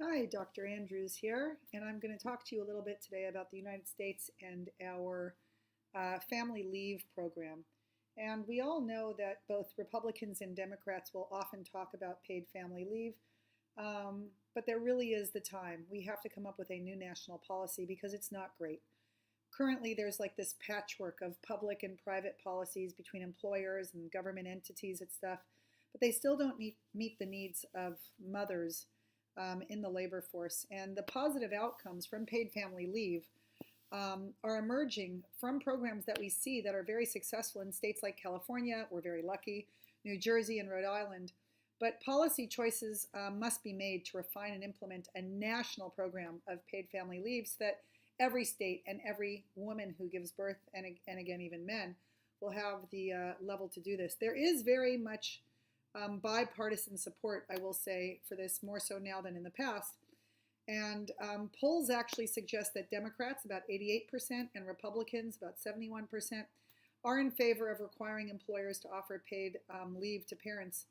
Hi, Dr. Andrews here, and I'm going to talk to you a little bit today about the United States and our family leave program. And we all know that both Republicans and Democrats will often talk about paid family leave, but there really is the time. We have to come up with a new national policy because it's not great. Currently, there's like this patchwork of public and private policies between employers and government entities and stuff, but they still don't meet the needs of mothers in the labor force. And the positive outcomes from paid family leave are emerging from programs that we see that are very successful in states like California. We're very lucky, New Jersey, and Rhode Island. But policy choices must be made to refine and implement a national program of paid family leave so that every state and every woman who gives birth, and again, even men, will have the level to do this. There is very much bipartisan support, I will say, for this, more so now than in the past. And polls actually suggest that Democrats, about 88%, and Republicans, about 71%, are in favor of requiring employers to offer paid leave to parents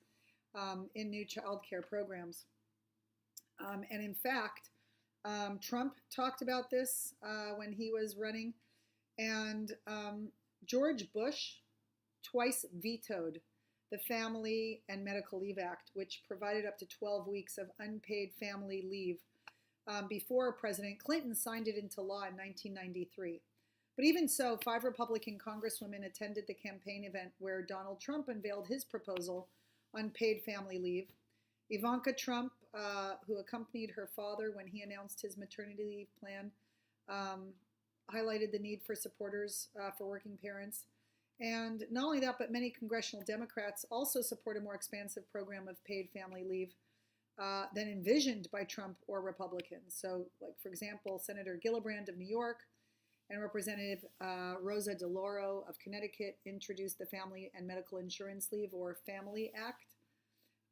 in new child care programs. And in fact, Trump talked about this when he was running, and George Bush twice vetoed the Family and Medical Leave Act, which provided up to 12 weeks of unpaid family leave before President Clinton signed it into law in 1993. But even so, 5 Republican congresswomen attended the campaign event where Donald Trump unveiled his proposal on paid family leave. Ivanka Trump, who accompanied her father when he announced his maternity leave plan, highlighted the need for supporters for working parents. And not only that, but many congressional Democrats also support a more expansive program of paid family leave than envisioned by Trump or Republicans. So, like, for example, Senator Gillibrand of New York and Representative Rosa DeLauro of Connecticut introduced the Family and Medical Insurance Leave, or Family Act.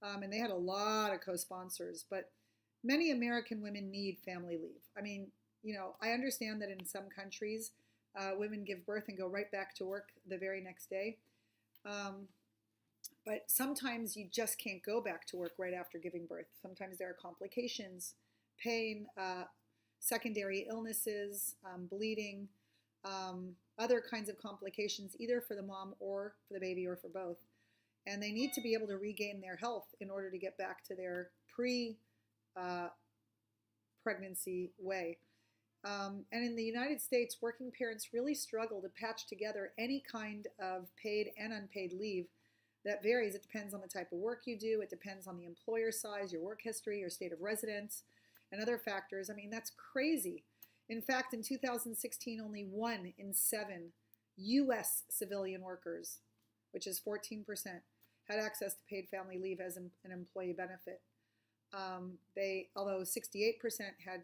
And they had a lot of co-sponsors, but many American women need family leave. I mean, I understand that in some countries, women give birth and go right back to work the very next day. But sometimes you just can't go back to work right after giving birth. Sometimes there are complications, pain, secondary illnesses, bleeding, other kinds of complications, either for the mom or for the baby or for both. And they need to be able to regain their health in order to get back to their pre-pregnancy way. And in the United States, working parents really struggle to patch together any kind of paid and unpaid leave. That varies. It depends on the type of work you do. It depends on the employer size, your work history, your state of residence, and other factors. I mean, that's crazy. In fact, in 2016, only 1 in 7 U.S. civilian workers, which is 14%, had access to paid family leave as an employee benefit. Although 68% had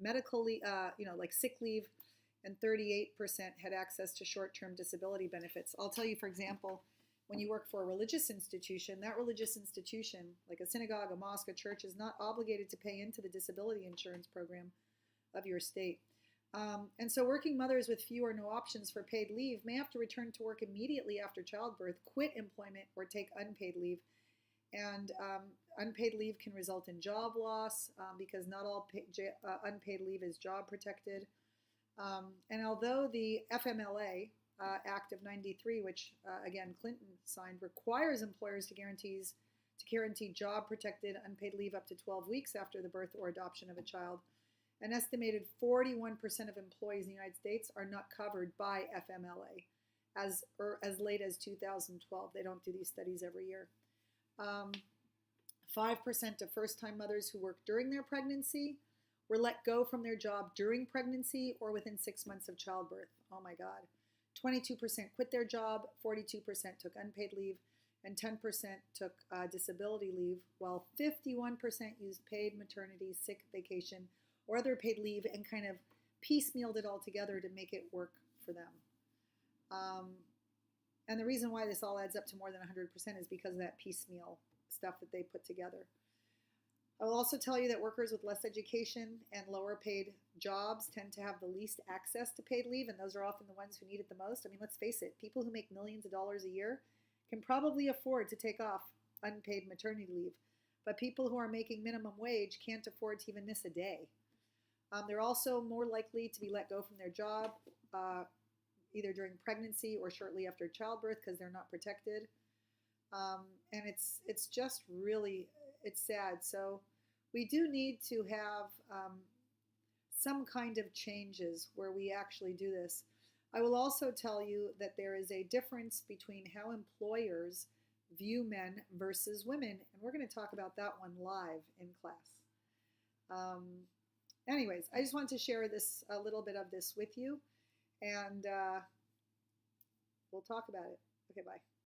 medical leave, like sick leave, and 38% had access to short-term disability benefits. I'll tell you, for example, when you work for a religious institution, that religious institution, like a synagogue, a mosque, a church, is not obligated to pay into the disability insurance program of your state. And so working mothers with few or no options for paid leave may have to return to work immediately after childbirth, quit employment, or take unpaid leave. And unpaid leave can result in job loss because not all unpaid leave is job protected. And although the FMLA Act of 93, which again Clinton signed, requires employers to guarantee job protected unpaid leave up to 12 weeks after the birth or adoption of a child, an estimated 41% of employees in the United States are not covered by FMLA as late as 2012. They don't do these studies every year. 5% of first-time mothers who worked during their pregnancy were let go from their job during pregnancy or within 6 months of childbirth. Oh my God. 22% quit their job, 42% took unpaid leave, and 10% took disability leave, while 51% used paid maternity, sick vacation, or other paid leave and kind of piecemealed it all together to make it work for them. And the reason why this all adds up to more than 100% is because of that piecemeal stuff that they put together. I will also tell you that workers with less education and lower paid jobs tend to have the least access to paid leave, and those are often the ones who need it the most. I mean, let's face it, people who make millions of dollars a year can probably afford to take off unpaid maternity leave. but people who are making minimum wage can't afford to even miss a day. They're also more likely to be let go from their job, either during pregnancy or shortly after childbirth, because they're not protected. And it's just really, it's sad. So we do need to have some kind of changes where we actually do this. I will also tell you that there is a difference between how employers view men versus women, and we're going to talk about that one live in class. Anyways, I just wanted to share a little bit of this with you, and we'll talk about it. Okay, bye.